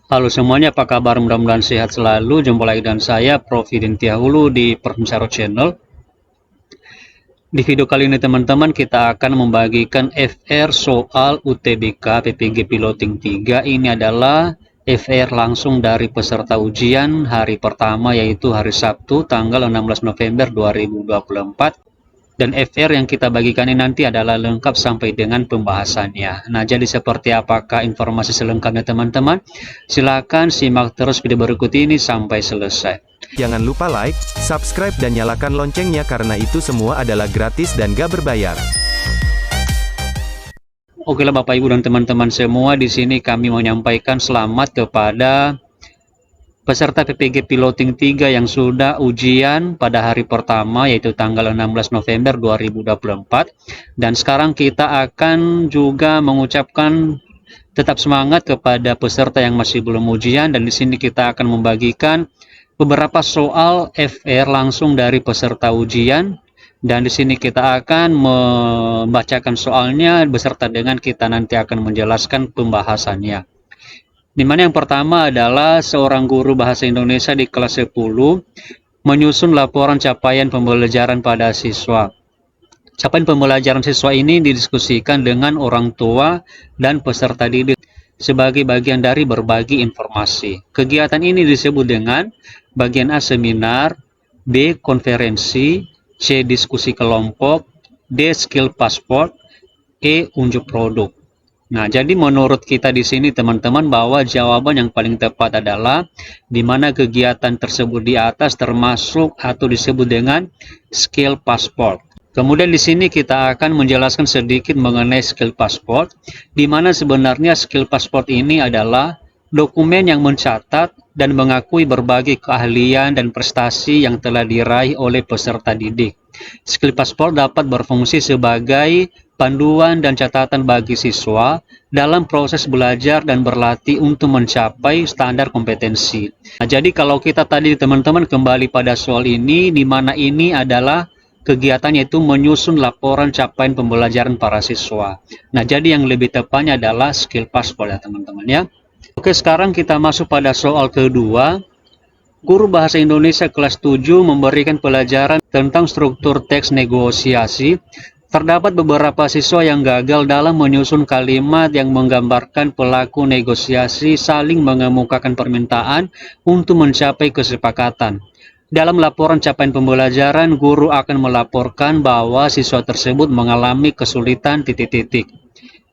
Halo semuanya, apa kabar? Mudah-mudahan sehat selalu. Jumpa lagi dengan saya, Prof. Idintia Hulu di Perbincaro Channel. Di video kali ini teman-teman, kita akan membagikan FR soal UTBK PPG Piloting 3. Ini adalah FR langsung dari peserta ujian hari pertama, yaitu hari Sabtu, tanggal 16 November 2024. Dan FR yang kita bagikan ini nanti adalah lengkap sampai dengan pembahasannya. Nah, jadi seperti apakah informasi selengkapnya teman-teman? Silakan simak terus video berikut ini sampai selesai. Jangan lupa like, subscribe dan nyalakan loncengnya karena itu semua adalah gratis dan gak berbayar. Oke lah Bapak Ibu dan teman-teman semua, di sini kami menyampaikan selamat kepada peserta PPG Piloting 3 yang sudah ujian pada hari pertama, yaitu tanggal 16 November 2024. Dan sekarang kita akan juga mengucapkan tetap semangat kepada peserta yang masih belum ujian, dan di sini kita akan membagikan beberapa soal FR langsung dari peserta ujian. Dan di sini kita akan membacakan soalnya beserta dengan kita nanti akan menjelaskan pembahasannya. Dimana yang pertama adalah seorang guru bahasa Indonesia di kelas 10 menyusun laporan capaian pembelajaran pada siswa. Capaian pembelajaran siswa ini didiskusikan dengan orang tua dan peserta didik sebagai bagian dari berbagi informasi. Kegiatan ini disebut dengan bagian A seminar, B konferensi, C diskusi kelompok, D skill passport, E unjuk produk. Nah, jadi menurut kita di sini teman-teman bahwa jawaban yang paling tepat adalah di mana kegiatan tersebut di atas termasuk atau disebut dengan skill passport. Kemudian di sini kita akan menjelaskan sedikit mengenai skill passport, di mana sebenarnya skill passport ini adalah dokumen yang mencatat dan mengakui berbagai keahlian dan prestasi yang telah diraih oleh peserta didik. Skill passport dapat berfungsi sebagai panduan dan catatan bagi siswa dalam proses belajar dan berlatih untuk mencapai standar kompetensi. Nah, jadi kalau kita tadi teman-teman kembali pada soal ini, di mana ini adalah kegiatannya itu menyusun laporan capaian pembelajaran para siswa. Nah, jadi yang lebih tepatnya adalah skill passport ya teman-teman ya. Oke, sekarang kita masuk pada soal kedua. Guru Bahasa Indonesia kelas 7 memberikan pelajaran tentang struktur teks negosiasi. Terdapat beberapa siswa yang gagal dalam menyusun kalimat yang menggambarkan pelaku negosiasi saling mengemukakan permintaan untuk mencapai kesepakatan. Dalam laporan capaian pembelajaran, guru akan melaporkan bahwa siswa tersebut mengalami kesulitan titik-titik.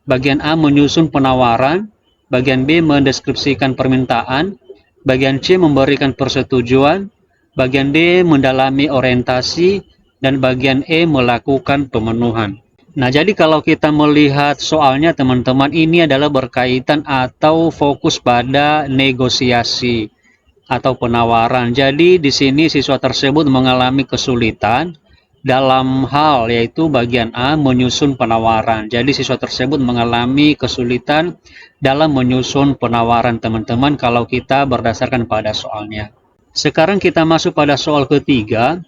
Bagian A menyusun penawaran, bagian B mendeskripsikan permintaan, bagian C memberikan persetujuan, bagian D mendalami orientasi, dan bagian E melakukan pemenuhan. Nah, jadi kalau kita melihat soalnya teman-teman, ini adalah berkaitan atau fokus pada negosiasi atau penawaran. Jadi di sini siswa tersebut mengalami kesulitan dalam hal yaitu bagian A menyusun penawaran. Jadi siswa tersebut mengalami kesulitan dalam menyusun penawaran teman-teman kalau kita berdasarkan pada soalnya. Sekarang kita masuk pada soal ketiga.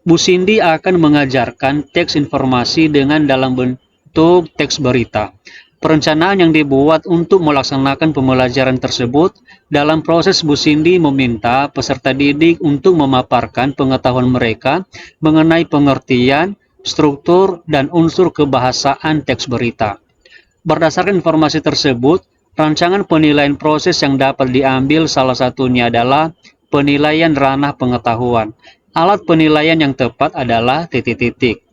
Bu Cindy akan mengajarkan teks informasi dengan dalam bentuk teks berita. Perencanaan yang dibuat untuk melaksanakan pembelajaran tersebut, dalam proses Bu Cindy meminta peserta didik untuk memaparkan pengetahuan mereka mengenai pengertian, struktur, dan unsur kebahasaan teks berita. Berdasarkan informasi tersebut, rancangan penilaian proses yang dapat diambil salah satunya adalah penilaian ranah pengetahuan. Alat penilaian yang tepat adalah titik-titik.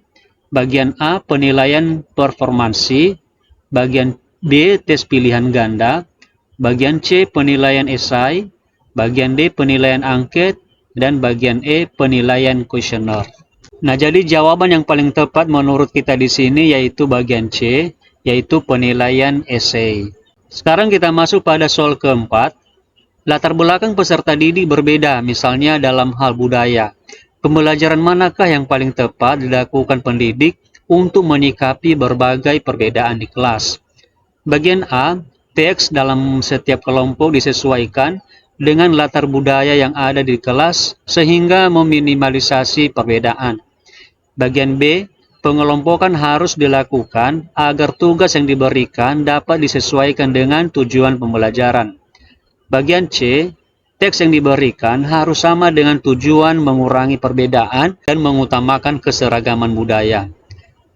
Bagian A penilaian performansi, bagian B tes pilihan ganda, bagian C penilaian esai, bagian D penilaian angket, dan bagian E penilaian kuesioner. Nah, jadi jawaban yang paling tepat menurut kita di sini yaitu bagian C, yaitu penilaian esai. Sekarang kita masuk pada soal keempat. Latar belakang peserta didik berbeda, misalnya dalam hal budaya. Pembelajaran manakah yang paling tepat dilakukan pendidik untuk menyikapi berbagai perbedaan di kelas? Bagian A, teks dalam setiap kelompok disesuaikan dengan latar budaya yang ada di kelas sehingga meminimalisasi perbedaan. Bagian B, pengelompokan harus dilakukan agar tugas yang diberikan dapat disesuaikan dengan tujuan pembelajaran. Bagian C, teks yang diberikan harus sama dengan tujuan mengurangi perbedaan dan mengutamakan keseragaman budaya.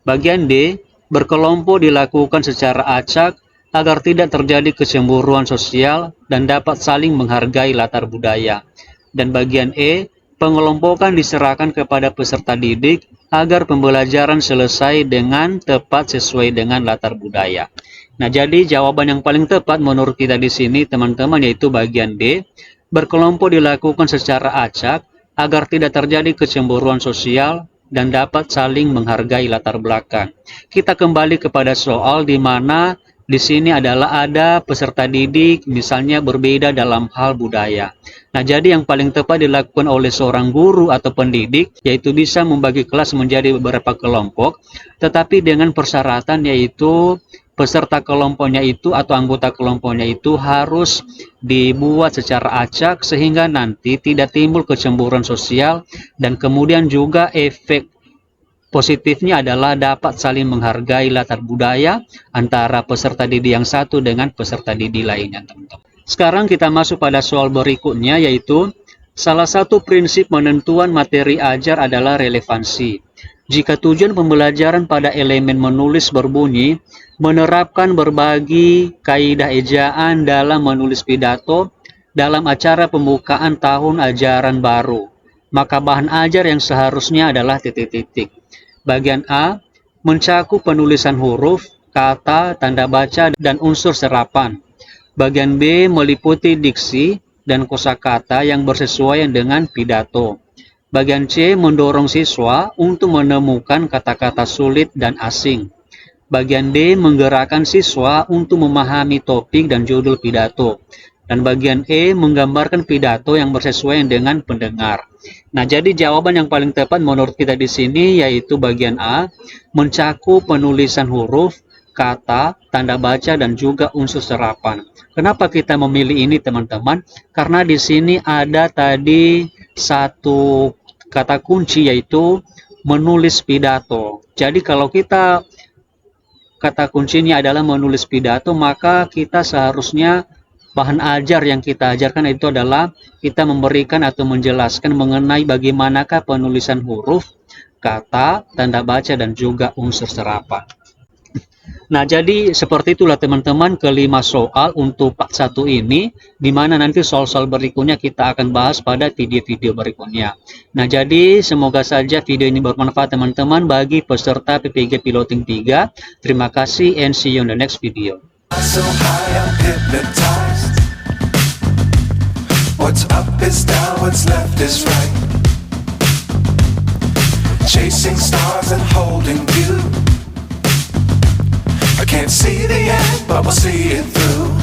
Bagian D, berkelompok dilakukan secara acak agar tidak terjadi kecemburuan sosial dan dapat saling menghargai latar budaya. Dan bagian E, pengelompokan diserahkan kepada peserta didik agar pembelajaran selesai dengan tepat sesuai dengan latar budaya. Nah, jadi jawaban yang paling tepat menurut kita di sini, teman-teman, yaitu bagian D. Berkelompok dilakukan secara acak agar tidak terjadi kecemburuan sosial dan dapat saling menghargai latar belakang. Kita kembali kepada soal di mana di sini adalah ada peserta didik misalnya berbeda dalam hal budaya. Nah, jadi yang paling tepat dilakukan oleh seorang guru atau pendidik yaitu bisa membagi kelas menjadi beberapa kelompok, tetapi dengan persyaratan yaitu peserta kelompoknya itu atau anggota kelompoknya itu harus dibuat secara acak sehingga nanti tidak timbul kecemburuan sosial, dan kemudian juga efek positifnya adalah dapat saling menghargai latar budaya antara peserta didik yang satu dengan peserta didik lainnya, teman-teman. Sekarang kita masuk pada soal berikutnya, yaitu salah satu prinsip menentuan materi ajar adalah relevansi. Jika tujuan pembelajaran pada elemen menulis berbunyi menerapkan berbagai kaidah ejaan dalam menulis pidato dalam acara pembukaan tahun ajaran baru, maka bahan ajar yang seharusnya adalah titik-titik. Bagian A, mencakup penulisan huruf, kata, tanda baca, dan unsur serapan. Bagian B, meliputi diksi dan kosakata yang bersesuaian dengan pidato. Bagian C, mendorong siswa untuk menemukan kata-kata sulit dan asing. Bagian D, menggerakkan siswa untuk memahami topik dan judul pidato. Dan bagian E, menggambarkan pidato yang bersesuaian dengan pendengar. Nah, jadi jawaban yang paling tepat menurut kita di sini yaitu bagian A, mencakup penulisan huruf, kata, tanda baca, dan juga unsur serapan. Kenapa kita memilih ini, teman-teman? Karena di sini ada tadi satu kata kunci yaitu menulis pidato. Jadi kalau kita kata kuncinya adalah menulis pidato, maka kita seharusnya bahan ajar yang kita ajarkan itu adalah kita memberikan atau menjelaskan mengenai bagaimanakah penulisan huruf, kata, tanda baca, dan juga unsur serapan. Nah, jadi seperti itulah teman-teman kelima soal untuk part 1 ini, di mana nanti soal-soal berikutnya kita akan bahas pada video-video berikutnya. Nah, jadi semoga saja video ini bermanfaat teman-teman bagi peserta PPG Piloting 3. Terima kasih and see you in the next video. So high I'm hypnotized. What's up is down, what's left is right. Chasing stars and holding you. I can't see the end, but we'll see it through.